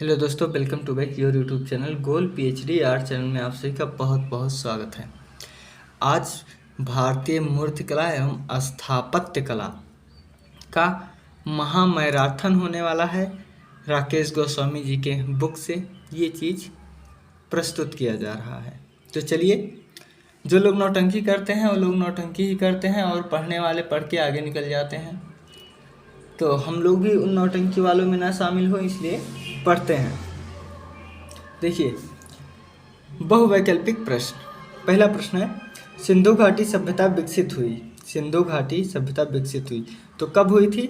Hello दोस्तों, welcome to back your YouTube channel गोल PhD art channel में आप सभी का बहुत बहुत स्वागत है। आज भारतीय मूर्तिकला एवं स्थापत्य कला का महामैराथन होने वाला है। राकेश गोस्वामी जी के बुक से ये चीज़ प्रस्तुत किया जा रहा है। तो चलिए, जो लोग नौटंकी करते हैं वो लोग नौटंकी ही करते हैं और पढ़ने वाले पढ़ के आगे निकल जाते हैं। तो हम लोग भी उन नौटंकी वालों में ना शामिल हो, इसलिए पढ़ते हैं। देखिए, बहुवैकल्पिक प्रश्न। पहला प्रश्न है, सिंधु घाटी सभ्यता विकसित हुई। सिंधु घाटी सभ्यता विकसित हुई तो कब हुई थी?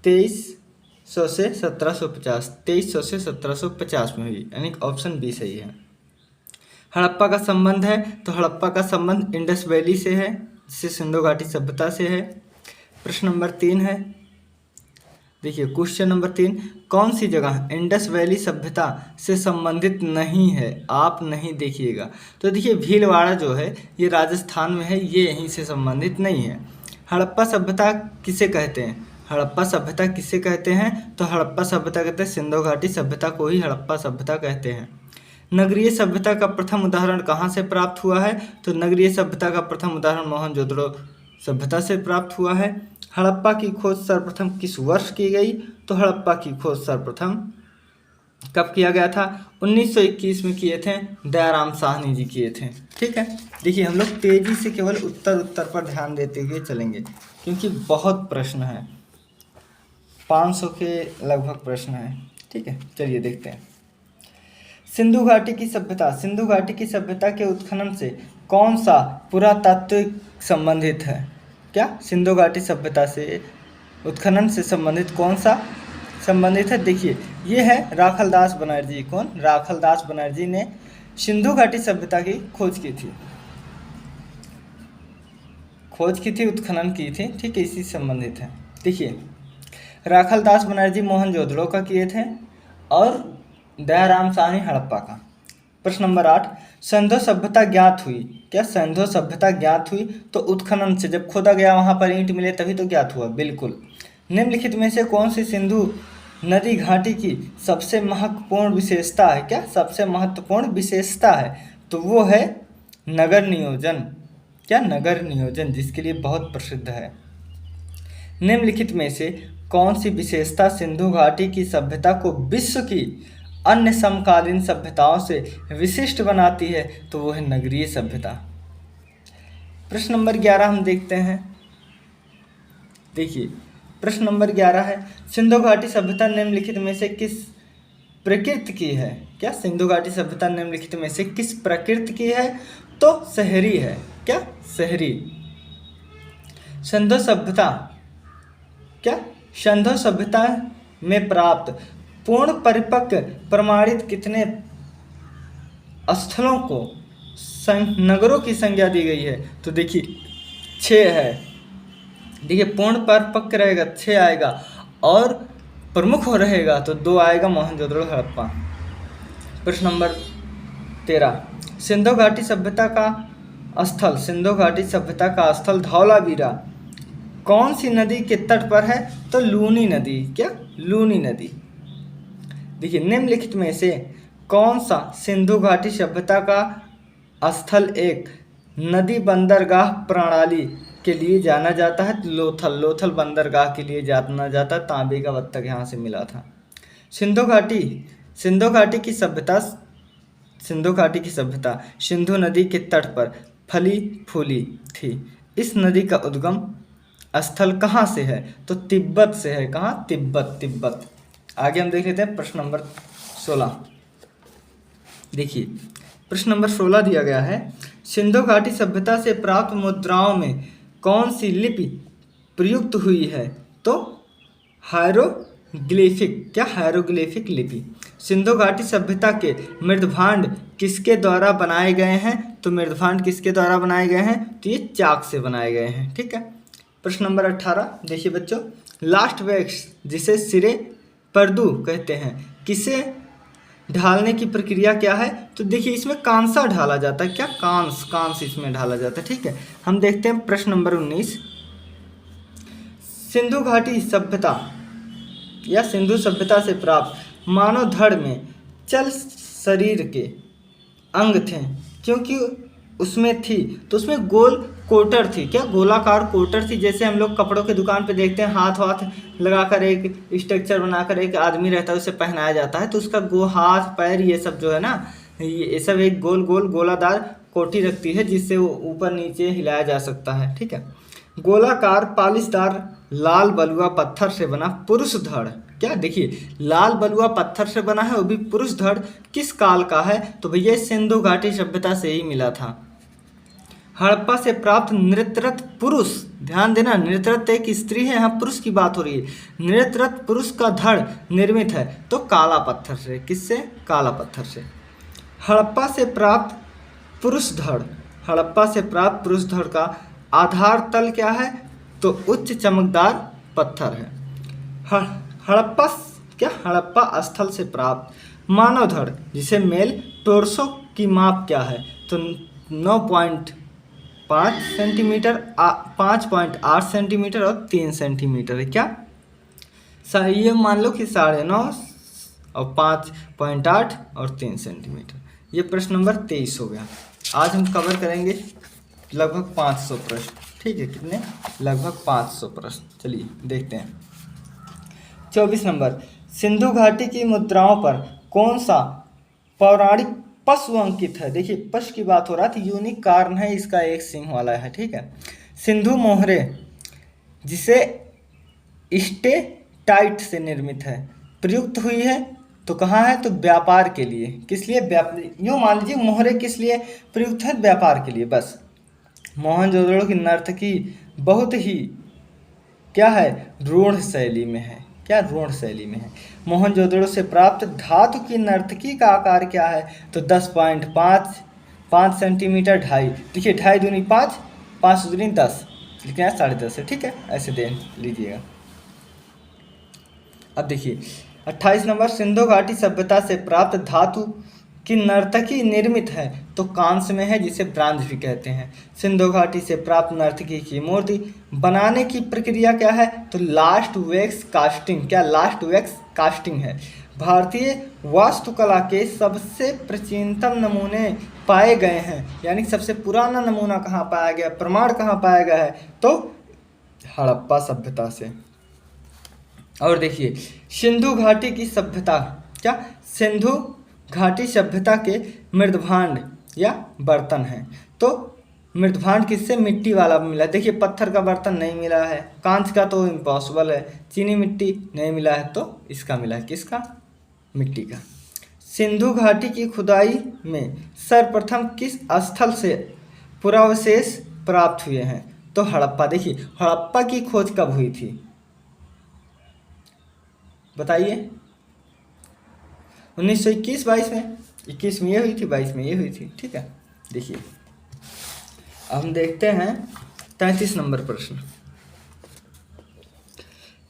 2300 से 1750। 2300 से 1750 में हुई, यानी ऑप्शन बी सही है। हड़प्पा का संबंध है तो हड़प्पा का संबंध इंडस वैली से है, जिससे सिंधु घाटी सभ्यता से है। प्रश्न नंबर 3 है, देखिए क्वेश्चन नंबर 3, कौन सी जगह इंडस वैली सभ्यता से संबंधित नहीं है? आप नहीं देखिएगा। तो देखिए, भीलवाड़ा जो है ये राजस्थान में है, ये यहीं से संबंधित नहीं है। हड़प्पा सभ्यता किसे कहते हैं? हड़प्पा सभ्यता किसे कहते हैं? तो हड़प्पा सभ्यता कहते हैं सिंधु घाटी सभ्यता को ही हड़प्पा सभ्यता कहते हैं। नगरीय सभ्यता का प्रथम उदाहरण कहाँ से प्राप्त हुआ है? तो नगरीय सभ्यता का प्रथम उदाहरण मोहनजोदड़ो सभ्यता से प्राप्त हुआ है। हड़प्पा की खोज सर्वप्रथम किस वर्ष की गई? तो हड़प्पा की खोज सर्वप्रथम कब किया गया था? 1921 में किए थे, दयाराम साहनी जी किए थे। ठीक है, देखिए हम लोग तेजी से केवल उत्तर पर ध्यान देते हुए चलेंगे, क्योंकि बहुत प्रश्न है, 500 के लगभग प्रश्न है। ठीक है, चलिए देखते हैं। सिंधु घाटी की सभ्यता। सिंधु घाटी की सभ्यता के उत्खनन से कौन सा पुरातात्विक संबंधित है? क्या सिंधु घाटी सभ्यता से उत्खनन से संबंधित कौन सा संबंधित है? देखिए, ये है राखलदास बनर्जी। कौन? राखलदास बनर्जी ने सिंधु घाटी सभ्यता की खोज की थी, उत्खनन की थी। ठीक है, इसी से संबंधित है। देखिए, राखलदास बनर्जी मोहनजोदड़ो का किए थे और दयाराम साहनी हड़प्पा का। प्रश्न नंबर 8, सिंधु सभ्यता ज्ञात हुई। क्या सिंधु सभ्यता ज्ञात हुई? तो उत्खनन से, जब खोदा गया वहां पर ईंट मिले तभी तो ज्ञात हुआ। बिल्कुल। निम्नलिखित में से कौन सी सिंधु नदी घाटी की सबसे महत्वपूर्ण विशेषता है? क्या सबसे महत्वपूर्ण विशेषता है? तो वो है नगर नियोजन। क्या? नगर नियोजन, जिसके लिए बहुत प्रसिद्ध है। निम्नलिखित में से कौन सी विशेषता सिंधु घाटी की सभ्यता को विश्व की अन्य समकालीन सभ्यताओं से विशिष्ट बनाती है? तो वो है नगरीय सभ्यता। प्रश्न नंबर 11 हम देखते हैं। देखिए, प्रश्न नंबर 11 है, सिंधु घाटी सभ्यता निम्नलिखित में से किस प्रकृति की है? क्या सिंधु घाटी सभ्यता निम्नलिखित में से किस प्रकृति की है? तो शहरी है। क्या? शहरी। सिंधु सभ्यता, क्या सिंधु सभ्यता में प्राप्त पूर्ण परिपक्व प्रमाणित कितने स्थलों को नगरों की संज्ञा दी गई है? तो देखिए 6 है। देखिए, पूर्ण परिपक्व रहेगा 6 आएगा, और प्रमुख हो रहेगा तो 2 आएगा, मोहनजोदड़ो हड़प्पा। प्रश्न नंबर 13, सिंधु घाटी सभ्यता का स्थल। सिंधु घाटी सभ्यता का स्थल धौलावीरा कौन सी नदी के तट पर है? तो लूनी नदी। क्या? लूनी नदी। देखिए, निम्नलिखित में से कौन सा सिंधु घाटी सभ्यता का स्थल एक नदी बंदरगाह प्रणाली के लिए जाना जाता है? लोथल बंदरगाह के लिए जाना जाता है। तांबे का बत्तख यहाँ से मिला था। सिंधु घाटी की सभ्यता सिंधु नदी के तट पर फली फूली थी। इस नदी का उद्गम स्थल कहाँ से है? तो तिब्बत से है। कहाँ? तिब्बत। आगे हम देख लेते हैं प्रश्न नंबर 16। देखिए, प्रश्न नंबर 16 दिया गया है, सिंधु घाटी सभ्यता से प्राप्त मुद्राओं में कौन सी लिपि प्रयुक्त हुई है? तो हायरोग्लिफिक। क्या? हायरोग्लिफिक लिपि। सिंधु घाटी सभ्यता के मृदभांड किसके द्वारा बनाए गए हैं? तो मृदभांड किसके द्वारा बनाए गए हैं? तो ये चाक से बनाए गए हैं। ठीक है। प्रश्न नंबर 18, देखिए बच्चों, लास्ट वैक्स जिसे सिरे पर्दू कहते हैं, किसे ढालने की प्रक्रिया क्या है? तो देखिए, इसमें कांसा ढाला जाता है। क्या? कांस इसमें ढाला जाता है। ठीक है, हम देखते हैं प्रश्न नंबर 19, सिंधु घाटी सभ्यता या सिंधु सभ्यता से प्राप्त मानव धड़ में चल शरीर के अंग थे, क्योंकि उसमें थी, तो उसमें गोल कोटर थी, क्या गोलाकार कोटर थी, जैसे हम लोग कपड़ों की दुकान पे देखते हैं हाथ वाथ लगाकर एक स्ट्रक्चर बनाकर एक आदमी रहता है उसे पहनाया जाता है, तो उसका हाथ पैर ये सब जो है ना, ये सब एक गोल गोल गोलादार कोठी रखती है जिससे वो ऊपर नीचे हिलाया जा सकता है, ठीक है। गोलाकार पालिशदार लाल बलुआ पत्थर से बना पुरुष धड़, क्या देखिए लाल बलुआ पत्थर से बना है वो भी पुरुष धड़, किस काल का है, तो भैया सिंधु घाटी सभ्यता से ही मिला था। हड़प्पा से प्राप्त नृत्यरत पुरुष, ध्यान देना नृत्यरत एक स्त्री है, यहाँ पुरुष की बात हो रही है, नृत्यरत पुरुष का धड़ निर्मित है तो काला पत्थर से, किससे, काला पत्थर से। हड़प्पा से प्राप्त पुरुष धड़, हड़प्पा से प्राप्त पुरुष धड़ का आधार तल क्या है, तो उच्च चमकदार पत्थर है। हड़प्पा क्या, हड़प्पा स्थल से प्राप्त मानव धड़ जिसे मेल टोर्सो की माप क्या है, तो 9.5 सेंटीमीटर, 5.8 सेंटीमीटर और 3 सेंटीमीटर है, क्या ये मान लो कि 9.5 और 5.8 और 3 सेंटीमीटर। ये प्रश्न नंबर 23 हो गया। आज हम कवर करेंगे लगभग 500 प्रश्न, ठीक है, कितने, लगभग 500 प्रश्न। चलिए देखते हैं। 24 नंबर, सिंधु घाटी की मुद्राओं पर कौन सा पौराणिक पशु अंकित है, देखिए पशु की बात हो रहा था, यूनिक कारण है इसका, एक सिंह वाला है, ठीक है। सिंधु मोहरे जिसे स्टेटाइट से निर्मित है, प्रयुक्त हुई है तो कहाँ है, तो व्यापार के लिए, किस लिए, यूँ मान लीजिए मोहरे किस लिए प्रयुक्त है, व्यापार के लिए बस। मोहनजोदड़ो की नर्तकी बहुत ही क्या है, रूढ़ शैली में है, क्या रूढ़ शैली में है। मोहनजोदड़ो से प्राप्त धातु की नर्तकी का आकार क्या है, तो 10.5 सेंटीमीटर, 2.5, देखिए 2.5 दूनी 5, 5 दूनी 10, लेकिन 10.5 है, ठीक है, ऐसे दे लीजिएगा। अब देखिए 28 नंबर, सिंधु घाटी सभ्यता से प्राप्त धातु की नर्तकी निर्मित है तो कांस्य में है जिसे ब्रांज भी कहते हैं। सिंधु घाटी से प्राप्त नर्तकी की मूर्ति बनाने की प्रक्रिया क्या है, तो लास्ट वैक्स कास्टिंग, क्या लास्ट वैक्स कास्टिंग है। भारतीय वास्तुकला के सबसे प्राचीनतम नमूने पाए गए हैं, यानी सबसे पुराना नमूना कहाँ पाया गया, प्रमाण कहाँ पाया गया है, तो हड़प्पा सभ्यता से। और देखिए सिंधु घाटी की सभ्यता, क्या सिंधु घाटी सभ्यता के मृदभांड या बर्तन हैं, तो मृदभांड किससे, मिट्टी वाला मिला, देखिए पत्थर का बर्तन नहीं मिला है, कांच का तो इम्पॉसिबल है, चीनी मिट्टी नहीं मिला है, तो इसका मिला है, किसका, मिट्टी का। सिंधु घाटी की खुदाई में सर्वप्रथम किस स्थल से पुरावशेष प्राप्त हुए हैं, तो हड़प्पा। देखिए हड़प्पा की खोज कब हुई थी, बताइए, 1921-22 में, 21 में ये हुई थी, 22 में ये हुई थी, ठीक है। देखिए अब हम देखते हैं 33 नंबर प्रश्न,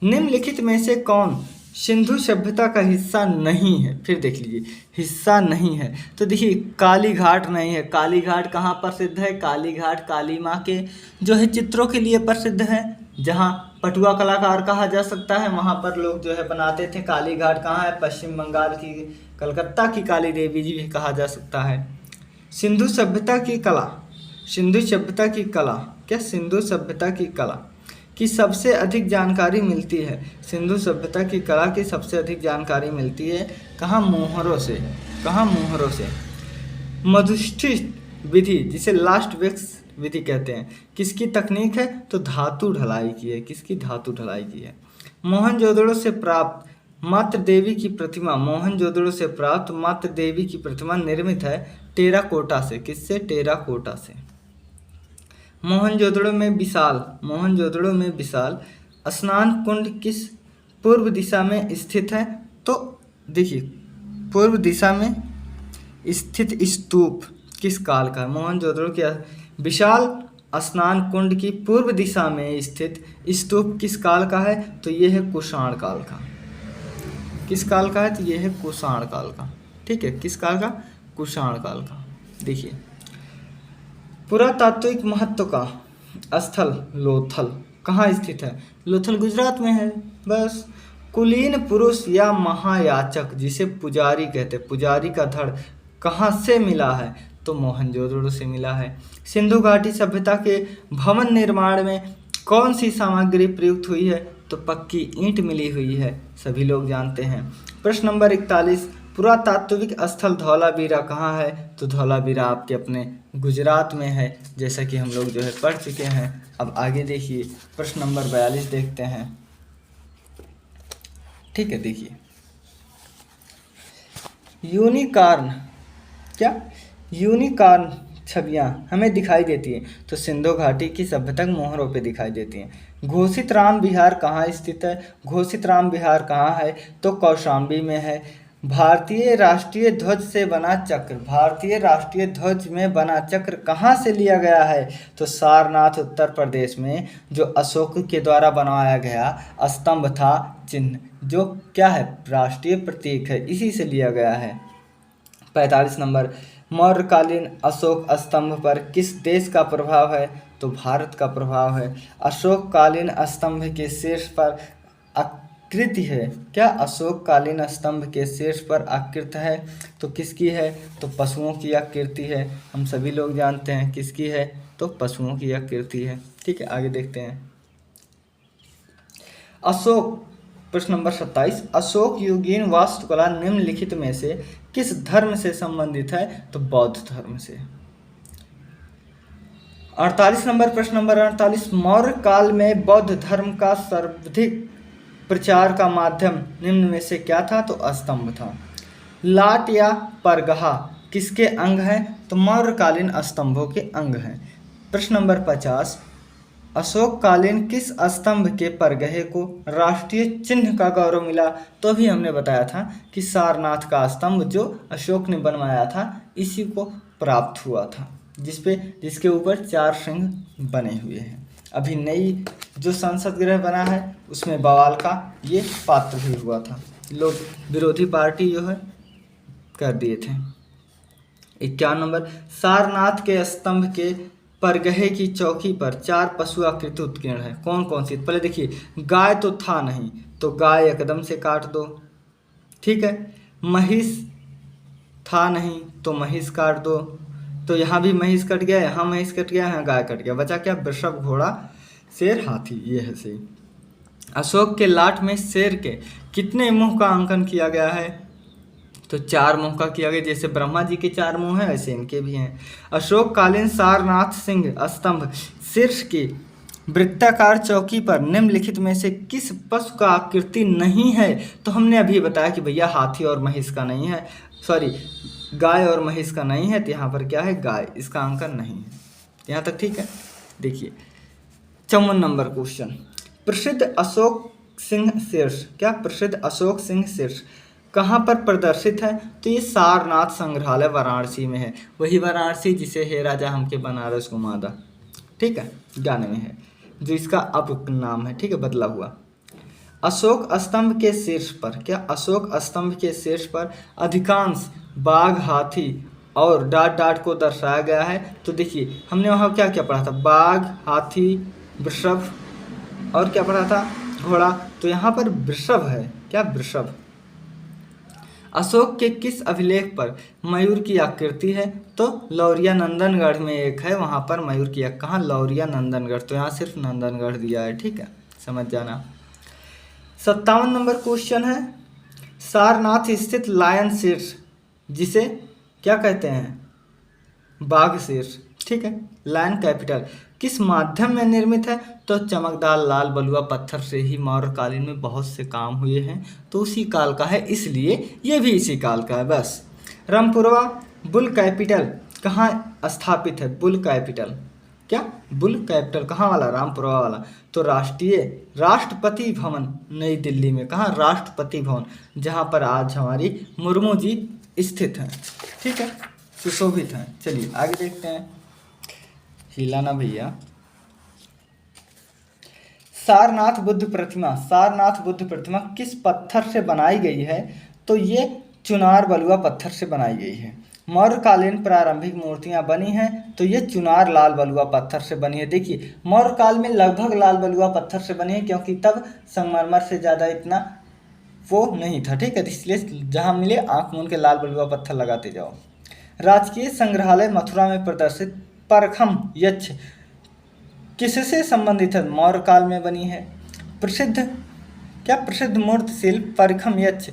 निम्नलिखित में से कौन सिंधु सभ्यता का हिस्सा नहीं है, फिर देख लीजिए हिस्सा नहीं है, तो देखिए काली घाट नहीं है, काली घाट कहाँ प्रसिद्ध है, काली घाट काली माँ के जो है चित्रों के लिए प्रसिद्ध है, जहाँ पटुआ कलाकार कहा जा सकता है, वहाँ पर लोग जो है बनाते थे। काली घाट कहाँ है, पश्चिम बंगाल की, कलकत्ता की काली देवी जी भी कहा जा सकता है। सिंधु सभ्यता की कला, सिंधु सभ्यता की कला, क्या सिंधु सभ्यता की कला की सबसे अधिक जानकारी मिलती है, सिंधु सभ्यता की कला की सबसे अधिक जानकारी मिलती है कहाँ, मोहरों से, कहाँ, मोहरों से। मधुष्ठित विधि जिसे लास्ट वैक्स विधि कहते हैं, किसकी तकनीक है, तो धातु ढलाई की है, किसकी, धातु ढलाई की है। मोहनजोदड़ो से प्राप्त मातृ देवी की प्रतिमा, मोहनजोदड़ो से प्राप्त मातृ देवी की प्रतिमा निर्मित है टेराकोटा से, किससे, टेराकोटा से। मोहनजोदड़ो में विशाल, मोहनजोदड़ो में विशाल स्नान कुंड किस पूर्व दिशा में स्थित है, तो देखिए पूर्व दिशा में स्थित स्तूप किस काल का, मोहनजोदड़ो के विशाल स्नान कुंड की पूर्व दिशा में स्थित स्तूप किस काल का है, तो ये है कुषाण काल का, किस काल का है, तो ये है कुषाण काल का, ठीक है, किस काल का, कुषाण काल का। देखिए पुरातात्विक महत्व का स्थल लोथल कहाँ स्थित है, लोथल गुजरात में है, बस। कुलीन पुरुष या महायाचक जिसे पुजारी कहते हैं, पुजारी का धड़ कहाँ से मिला है? तो मोहनजोदड़ो से मिला है। सिंधु घाटी सभ्यता के भवन निर्माण में कौन सी सामग्री प्रयुक्त हुई है? तो पक्की ईंट मिली हुई है, सभी लोग जानते हैं। प्रश्न नंबर 41, पुरातात्विक स्थल धौलावीरा कहाँ है? तो धौलावीरा आपके अपने गुजरात में है, जैसा कि हम लोग जो है पढ़ चुके हैं। अब आगे देखिए, प्रश्न नंबर 42 देखते हैं। ठीक है, देखिए यूनिकॉर्न, क्या यूनिकॉर्न छवियां हमें दिखाई देती हैं? तो सिंधु घाटी की सभ्यता मोहरों पे दिखाई देती हैं। घोषित राम विहार कहाँ स्थित है? घोषित राम विहार कहाँ है? तो कौशाम्बी में है। भारतीय राष्ट्रीय ध्वज से बना चक्र, भारतीय राष्ट्रीय ध्वज में बना चक्र कहाँ से लिया गया है? तो सारनाथ उत्तर प्रदेश में जो अशोक के द्वारा बनाया गया स्तंभ था, चिन्ह जो क्या है राष्ट्रीय प्रतीक है, इसी से लिया गया है। 45 नंबर, मौर्यकालीन अशोक स्तंभ पर किस देश का प्रभाव है? तो भारत का प्रभाव है। अशोककालीन स्तंभ के शीर्ष पर आकृति है, क्या अशोककालीन स्तंभ के शीर्ष पर आकृति है? तो किसकी है? तो पशुओं की आकृति है, हम सभी लोग जानते हैं किसकी है, तो पशुओं की आकृति है। ठीक है, आगे देखते हैं। अशोक, प्रश्न नंबर 27, अशोक युगीन वास्तुकला निम्नलिखित में से किस धर्म से संबंधित है? तो बौद्ध धर्म से। 48 नंबर, प्रश्न नंबर 48, मौर्य काल में बौद्ध धर्म का सर्वाधिक प्रचार का माध्यम निम्न में से क्या था? तो स्तंभ था। लाट या परगहा किसके अंग हैं? तो मौर्यकालीन स्तंभों के अंग हैं। प्रश्न नंबर 50, अशोककालीन किस स्तंभ के परगहे को राष्ट्रीय चिन्ह का गौरव मिला? तो भी हमने बताया था कि सारनाथ का स्तंभ जो अशोक ने बनवाया था इसी को प्राप्त हुआ था, जिसके ऊपर 4 सिंह बने हुए हैं। अभी नई जो संसद गृह बना है उसमें बवाल का ये पात्र भी हुआ था, लोग विरोधी पार्टी जो है कर दिए थे। 51 नंबर, सारनाथ के स्तंभ के परगहे की चौकी पर 4 पशु आकृति उत्कीर्ण है, कौन कौन सी? पहले देखिए, गाय तो था नहीं तो गाय एकदम से काट दो। ठीक है, महिष था नहीं तो महिष काट दो, तो यहाँ भी महिष कट गया, यहाँ महिष कट गया, यहाँ गाय कट गया, बचा क्या? वृषभ, घोड़ा, शेर, हाथी, ये है सही। अशोक के लाट में शेर के कितने मुंह का अंकन किया गया है? तो 4 मुंह का किया गया, जैसे ब्रह्मा जी के 4 मुंह हैं वैसे इनके भी हैं। अशोककालीन सारनाथ सिंह स्तंभ शीर्ष की वृत्ताकार चौकी पर निम्नलिखित में से किस पशु का आकृति नहीं है? तो हमने अभी बताया कि भैया हाथी और महिष का नहीं है, सॉरी गाय और महिष का नहीं है, तो यहाँ पर क्या है? गाय, इसका अंकन नहीं है। यहाँ तक ठीक है। देखिए 54 नंबर क्वेश्चन, प्रसिद्ध अशोक सिंह शीर्ष, क्या प्रसिद्ध अशोक सिंह शीर्ष कहाँ पर प्रदर्शित है? तो ये सारनाथ संग्रहालय वाराणसी में है, वही वाराणसी जिसे हे राजा हमके बनारस घुमादा, ठीक है, गाने में है, जो इसका अब नाम है, ठीक है, बदला हुआ। अशोक स्तंभ के शीर्ष पर, क्या अशोक स्तंभ के शीर्ष पर अधिकांश बाघ, हाथी और डाट डाट को दर्शाया गया है? तो देखिए हमने वहाँ क्या क्या पढ़ा था? बाघ, हाथी, वृषभ और क्या पढ़ा था? घोड़ा। तो यहाँ पर वृषभ है, क्या वृषभ। अशोक के किस अभिलेख पर मयूर की आकृति है? तो लौरिया नंदनगढ़ में एक है, वहाँ पर मयूर की, कहाँ? लौरिया नंदनगढ़, तो यहाँ सिर्फ नंदनगढ़ दिया है, ठीक है, समझ जाना। 57 नंबर क्वेश्चन है, सारनाथ स्थित लायन शीर्ष जिसे क्या कहते हैं? बाघ शीर्ष, ठीक है, लायन कैपिटल किस माध्यम में निर्मित है? तो चमकदार लाल बलुआ पत्थर से ही मौर्यकालीन में बहुत से काम हुए हैं, तो उसी काल का है, इसलिए ये भी इसी काल का है बस। रामपुरवा बुल कैपिटल कहाँ स्थापित है? बुल कैपिटल, क्या बुल कैपिटल कहाँ वाला? रामपुरवा वाला। तो राष्ट्रपति भवन नई दिल्ली में, कहाँ? राष्ट्रपति भवन, जहाँ पर आज हमारी मुर्मू जी स्थित हैं, ठीक है, सुशोभित हैं। चलिए आगे देखते हैं, हिलाना भैया। सारनाथ बुद्ध प्रतिमा, सारनाथ बुद्ध प्रतिमा किस पत्थर से बनाई गई है? तो ये चुनार बलुआ पत्थर से बनाई गई है। मौर्यकालीन प्रारंभिक मूर्तियां बनी हैं तो ये चुनार लाल बलुआ पत्थर से बनी है। देखिए मौर्य काल में लगभग लाल बलुआ पत्थर से बनी है, क्योंकि तब संगमरमर से ज़्यादा इतना वो नहीं था, ठीक है। तो इसलिए जहाँ मिले आंख मूंद के लाल बलुआ पत्थर लगाते जाओ। राजकीय संग्रहालय मथुरा में प्रदर्शित परखम यक्ष किससे संबंधित है? मौर्य काल में बनी है। प्रसिद्ध मूर्ति शिल्प परखम यक्ष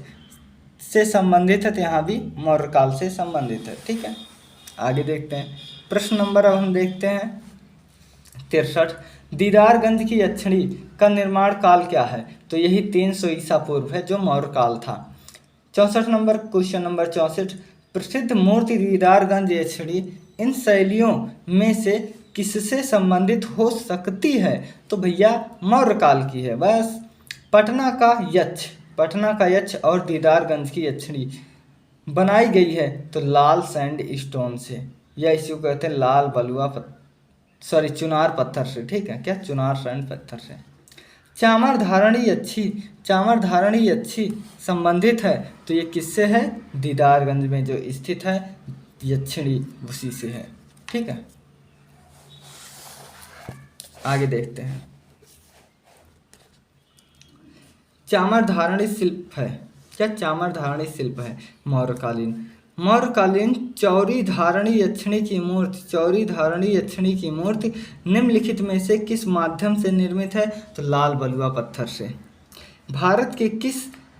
से संबंधित है, तो यहाँ भी मौर्य काल से संबंधित है, ठीक है। आगे देखते हैं प्रश्न नंबर, अब हम देखते हैं 63। दीदारगंज की यक्षिणी का निर्माण काल क्या है? तो यही 300 ईसा पूर्व है, जो मौर्य काल था। 64 नंबर, क्वेश्चन नंबर 64। प्रसिद्ध मूर्ति दीदारगंज यक्षिणी इन शैलियों में से किससे संबंधित हो सकती है? तो भैया मौर्य काल की है बस। पटना का यक्ष और दीदारगंज की यक्षिणी बनाई गई है तो लाल सैंड स्टोन से, या इसी को कहते हैं लाल बलुआ चुनार पत्थर से, ठीक है। क्या? चुनार सैंड पत्थर से। चामर धारणी यक्षी संबंधित है, तो ये किससे है? दीदारगंज में जो स्थित है यक्षिणी, उसी से है, ठीक है। आगे देखते हैं। चामर धारणी शिल्प है। क्या? चामर धारणी शिल्प है मौर्यकालीन चौरी धारणी यक्षिणी की मूर्ति निम्नलिखित में से किस माध्यम से निर्मित है? तो लाल बलुआ पत्थर से। भारत के किस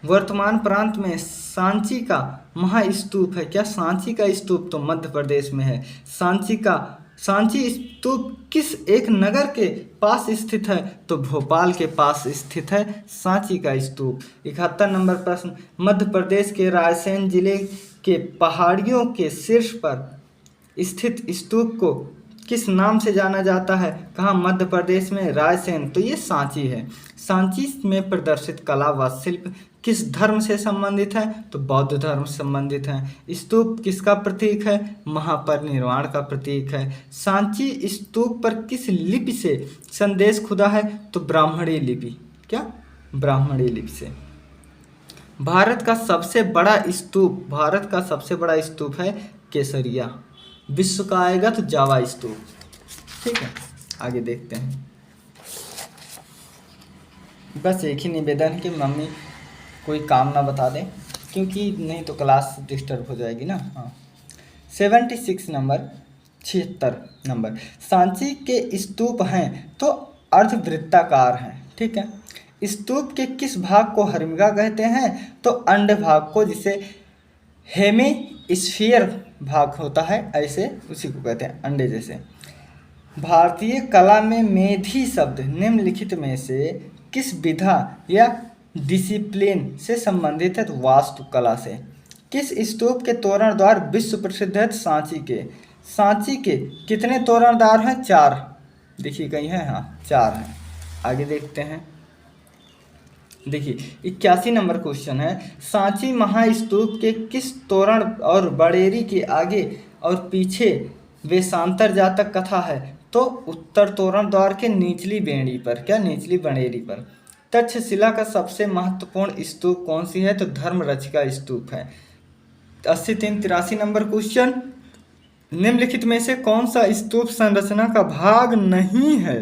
वर्तमान प्रांत में सांची का महास्तूप है? क्या? सांची का स्तूप तो मध्य प्रदेश में है। सांची स्तूप किस एक नगर के पास स्थित है? तो भोपाल के पास स्थित है सांची का स्तूप। 71 नंबर प्रश्न, मध्य प्रदेश के रायसेन जिले के पहाड़ियों के शीर्ष पर स्थित स्तूप को किस नाम से जाना जाता है? कहाँ? मध्य प्रदेश में रायसेन, तो ये सांची है। सांची में प्रदर्शित कला व शिल्प किस धर्म से संबंधित है? तो बौद्ध धर्म से संबंधित है। स्तूप किसका प्रतीक है? महापरिनिर्वाण का प्रतीक है। सांची स्तूप पर किस लिपि से संदेश खुदा है? तो ब्राह्मणी लिपि। क्या? ब्राह्मणी लिपि से। भारत का सबसे बड़ा स्तूप है केसरिया। विश्व का आएगा तो जावा स्तूप, ठीक है। आगे देखते हैं। बस एक ही निवेदन है कि मम्मी कोई काम ना बता दें, क्योंकि नहीं तो क्लास डिस्टर्ब हो जाएगी ना। हाँ, 76 नंबर, 76 नंबर। सांची के स्तूप हैं तो अर्धवृत्ताकार हैं, ठीक है। स्तूप के किस भाग को हर्मिका कहते हैं? तो अंड भाग को, जिसे हेमिस्फीयर भाग होता है, ऐसे उसी को कहते हैं, अंडे जैसे। भारतीय कला में मेधी शब्द निम्नलिखित में से किस विधा या डिसिप्लिन से संबंधित है? तो वास्तुकला से। किस स्तूप के तोरण द्वार विश्व प्रसिद्ध है? सांची के कितने तोरण द्वार हैं? 4। देखिए कहीं है, हाँ 4 हैं। आगे देखते हैं। देखिए 81 नंबर क्वेश्चन है, सांची महास्तूप के किस तोरण और बड़ेरी के आगे और पीछे वेशांतर जातक कथा है? तो उत्तर तोरण द्वार के निचली बेड़ी पर। क्या? निचली बड़ेरी पर। तक्षशिला का सबसे महत्वपूर्ण स्तूप कौन सी है? तो धर्मरचिका स्तूप है। 83 नंबर क्वेश्चन, निम्नलिखित में से कौन सा स्तूप संरचना का भाग नहीं है?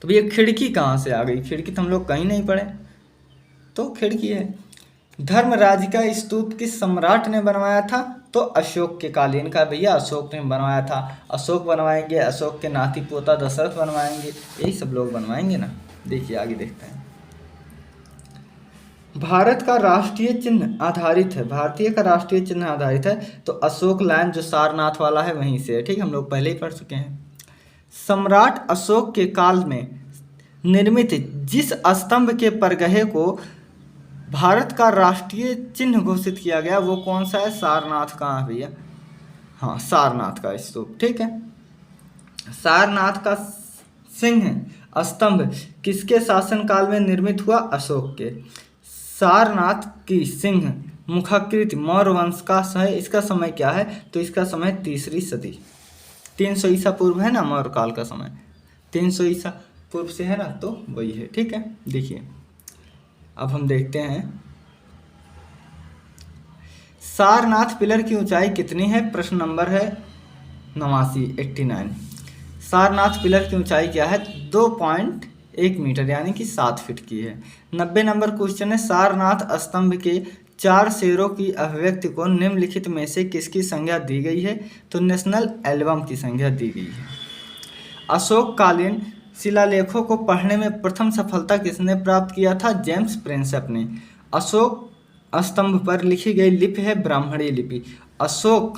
तो भैया खिड़की कहाँ से आ गई? खिड़की तो हम लोग कहीं नहीं पढ़े, तो खिड़की है। धर्मराजिका स्तूप किस सम्राट ने बनवाया था? तो अशोक के कालीन का भैया अशोक ने बनवाया था। अशोक बनवाएंगे, अशोक के नाती पोता दशरथ बनवाएंगे, यही सब लोग बनवाएंगे ना। देखिए आगे देखते हैं। भारत का राष्ट्रीय चिन्ह आधारित है, तो अशोक लाइन जो सारनाथ वाला है वहीं से है, ठीक, हम लोग पहले ही पढ़ चुके हैं। सम्राट अशोक के काल में निर्मित जिस स्तंभ के परगहे को भारत का राष्ट्रीय चिन्ह घोषित किया गया वो कौन सा है? सारनाथ। कहाँ है भैया? हाँ, सारनाथ का स्तूप, ठीक है। सारनाथ का सिंह स्तंभ किसके शासनकाल में निर्मित हुआ? अशोक के। सारनाथ की सिंह मुखाकृति मौर्य वंश का है। इसका समय क्या है? तो इसका समय 3री सदी, 300 ईसा पूर्व है ना मौर्य काल का समय, 300 ईसा पूर्व से है ना, तो वही है, ठीक है। देखिए अब हम देखते हैं सारनाथ पिलर की ऊंचाई कितनी है? प्रश्न नंबर है 89। सारनाथ पिलर की ऊंचाई क्या है? 2.89 1 मीटर यानी कि 7 फीट की है। 90 नंबर क्वेश्चन है, सारनाथ स्तंभ के 4 शेरों की अभिव्यक्ति को निम्नलिखित में से किसकी संज्ञा दी गई है? तो नेशनल एल्बम की संज्ञा दी गई है। अशोककालीन शिलालेखों को पढ़ने में प्रथम सफलता किसने प्राप्त किया था? जेम्स प्रिंसेप ने। अशोक स्तंभ पर लिखी गई लिपि है ब्राह्मणी लिपि। अशोक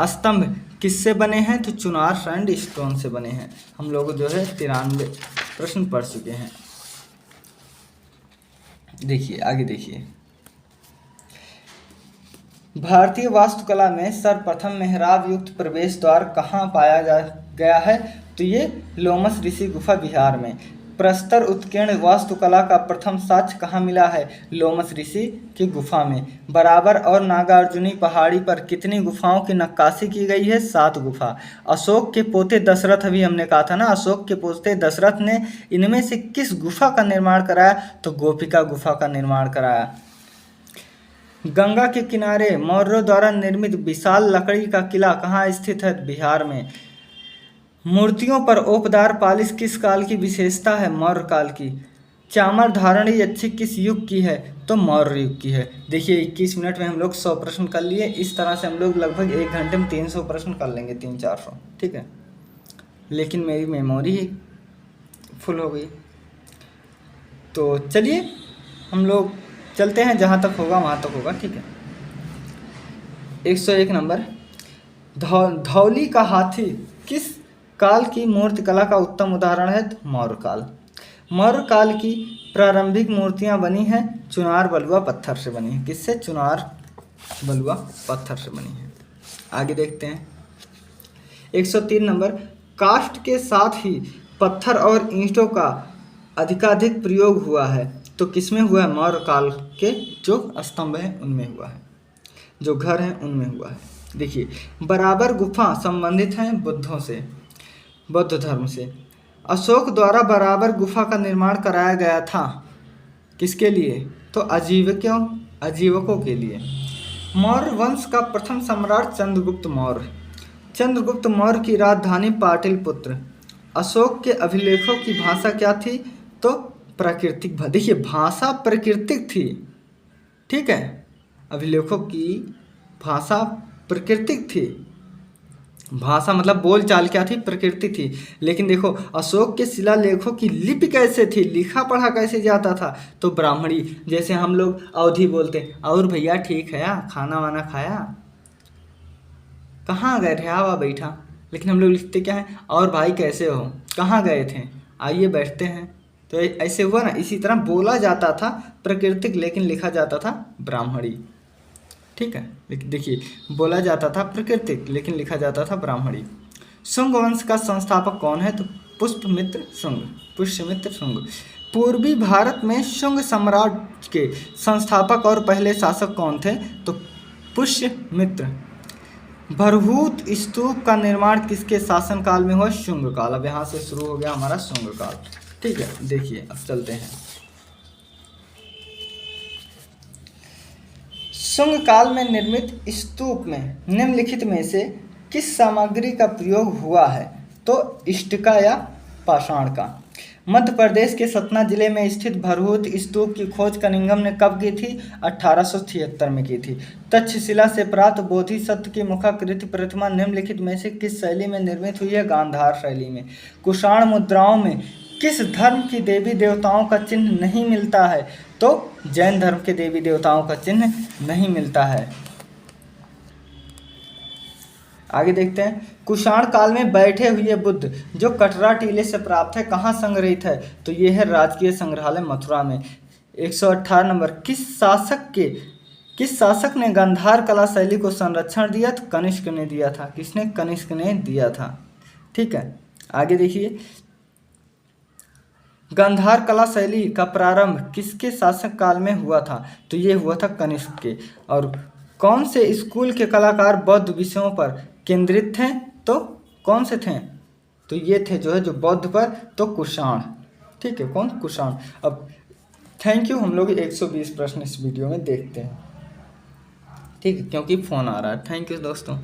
स्तंभ किससे बने हैं? तो चुनार सैंडस्टोन से बने हैं। हम लोग जो है 93 प्रश्न पढ़ चुके हैं। देखिए आगे देखिए, भारतीय वास्तुकला में सर्वप्रथम मेहराब युक्त प्रवेश द्वार कहाँ पाया गया है? तो ये लोमस ऋषि गुफा बिहार में। प्रस्तर उत्कीर्ण वास्तुकला का प्रथम साक्ष्य कहाँ मिला है? लोमस ऋषि की गुफा में। बराबर और नागार्जुनी पहाड़ी पर कितनी गुफाओं की नक्काशी की गई है? 7 गुफा। अशोक के पोते दशरथ, अभी हमने कहा था ना, अशोक के पोते दशरथ ने इनमें से किस गुफा का निर्माण कराया? तो गोपिका गुफा का निर्माण कराया। गंगा के किनारे मौर्यों द्वारा निर्मित विशाल लकड़ी का किला कहाँ स्थित है? बिहार में। मूर्तियों पर ओपदार पालिश किस काल की विशेषता है? मौर्य काल की। चामर धारणी अच्छी किस युग की है? तो मौर्य युग की है। देखिए 21 मिनट में हम लोग 100 प्रश्न कर लिए। इस तरह से हम लोग लगभग 1 घंटे में 300 प्रश्न कर लेंगे, 300-400, ठीक है। लेकिन मेरी मेमोरी फुल हो गई। तो चलिए हम लोग चलते हैं, जहाँ तक होगा वहाँ तक होगा, ठीक है। 101 नंबर, धौली का हाथी किस काल की मूर्तिकला का उत्तम उदाहरण है? मौर्य काल। मौर्य काल की प्रारंभिक मूर्तियां बनी हैं चुनार बलुआ पत्थर से बनी हैं। किससे? चुनार बलुआ पत्थर से बनी हैं। आगे देखते हैं 103 नंबर, काष्ठ के साथ ही पत्थर और ईंटों का अधिकाधिक प्रयोग हुआ है, तो किसमें हुआ है? मौर्य काल के जो स्तंभ हैं उनमें हुआ है, जो घर हैं उनमें हुआ है। देखिए, बराबर गुफा संबंधित हैं बुद्धों से, बौद्ध धर्म से। अशोक द्वारा बराबर गुफा का निर्माण कराया गया था, किसके लिए? तो आजीवकों के लिए। मौर्य वंश का प्रथम सम्राट चंद्रगुप्त मौर्य। चंद्रगुप्त मौर्य की राजधानी पाटलिपुत्र। अशोक के अभिलेखों की भाषा क्या थी? तो प्राकृतिक। देखिए भाषा प्राकृतिक थी, ठीक है। अभिलेखों की भाषा प्राकृतिक थी। भाषा मतलब बोल चाल क्या थी? प्रकृति थी। लेकिन देखो अशोक के शिलालेखों की लिपि कैसे थी? लिखा पढ़ा कैसे जाता था? तो ब्राह्मणी। जैसे हम लोग अवधी बोलते, और भैया ठीक है या खाना वाना खाया, कहाँ गए थे? आवा बैठा। लेकिन हम लोग लिखते क्या है? और भाई कैसे हो, कहाँ गए थे, आइए बैठते हैं। तो ऐसे हुआ ना। इसी तरह बोला जाता था प्राकृतिक, लेकिन लिखा जाता था ब्राह्मणी, ठीक है। देखिए बोला जाता था प्राकृतिक, लेकिन लिखा जाता था ब्राह्मणी। शुंग वंश का संस्थापक कौन है? तो पुष्यमित्र शुंग। पूर्वी भारत में शुंग सम्राट के संस्थापक और पहले शासक कौन थे? तो पुष्यमित्र। भरहूत स्तूप का निर्माण किसके शासनकाल में हुआ? शुंग काल। अब यहाँ से शुरू हो गया हमारा शुंग काल, ठीक है। देखिए अब चलते हैं, शुंग काल में निर्मित स्तूप में निम्नलिखित में से किस सामग्री का प्रयोग हुआ है? तो इष्टिका या पाषाण का। मध्य प्रदेश के सतना जिले में स्थित भरहूत स्तूप की खोज कनिंघम ने कब की थी? 1876 में की थी। तक्षशिला से प्राप्त बोधिसत्व की मुखाकृति प्रतिमा निम्नलिखित में से किस शैली में निर्मित हुई है? गांधार शैली में। कुषाण मुद्राओं में किस धर्म की देवी देवताओं का चिन्ह नहीं मिलता है? तो जैन धर्म के देवी देवताओं का चिन्ह नहीं मिलता है। आगे देखते हैं, कुषाण काल में बैठे हुए बुद्ध जो कटरा टीले से प्राप्त है कहाँ संग्रहित है? तो ये है राजकीय संग्रहालय मथुरा में। 118 नंबर, किस शासक ने गांधार कला शैली को संरक्षण दिया? तो कनिष्क ने दिया था। किसने? कनिष्क ने दिया था, ठीक है। आगे देखिए, गांधार कला शैली का प्रारंभ किसके शासक काल में हुआ था? तो ये हुआ था कनिष्क के। और कौन से स्कूल के कलाकार बौद्ध विषयों पर केंद्रित थे? तो कौन से थे? तो ये थे जो बौद्ध पर, तो कुषाण, ठीक है। कौन? कुषाण। अब थैंक यू, हम लोग 120 प्रश्न इस वीडियो में देखते हैं, ठीक है, क्योंकि फ़ोन आ रहा है। थैंक यू दोस्तों।